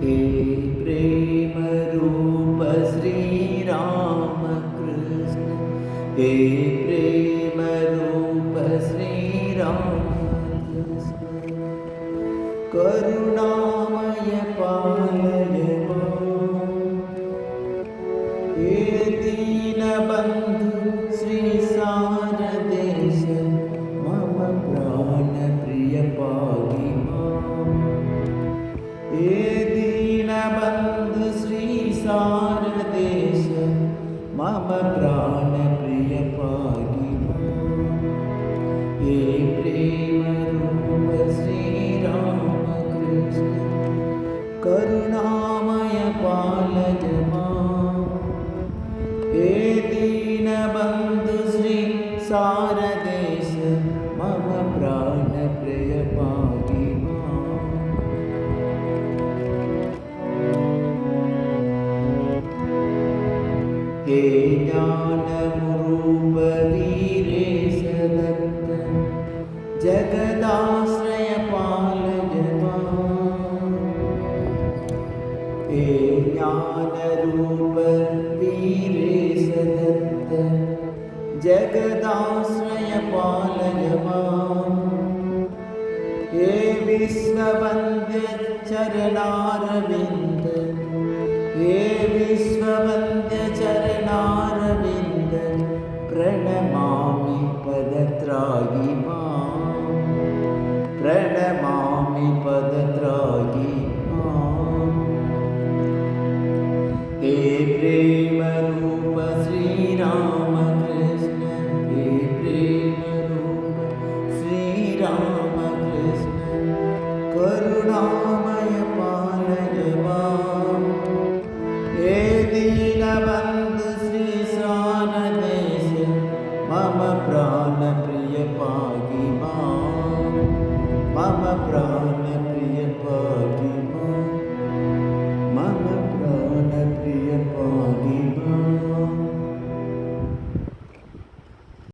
हे प्रेम रूप श्री राम कृष्ण, हे प्रेम रूप श्री राम कृष्ण, करुणामय पालय मां, हे दीनबन्धु श्री सारदेश मम प्राणप्रिय पाहि मां, हे दीनबन्धु श्री सारदेश मम प्राणप्रिय पाहि मां, हे प्रेमरूप श्री राम कृष्ण, करुणामय पालय मां, हे दीनबन्धु श्री सारदेश मम प्राणप्रिय पाहि मां, हे ज्ञानरूप वीरेश दत्त जगदाश्रय पालय मां, हे ज्ञानरूप वीरेश दत्त जगदाश्रय पालय मां, हे विश्ववन्द्य चरणारविन्द, हे विश्ववन्द्य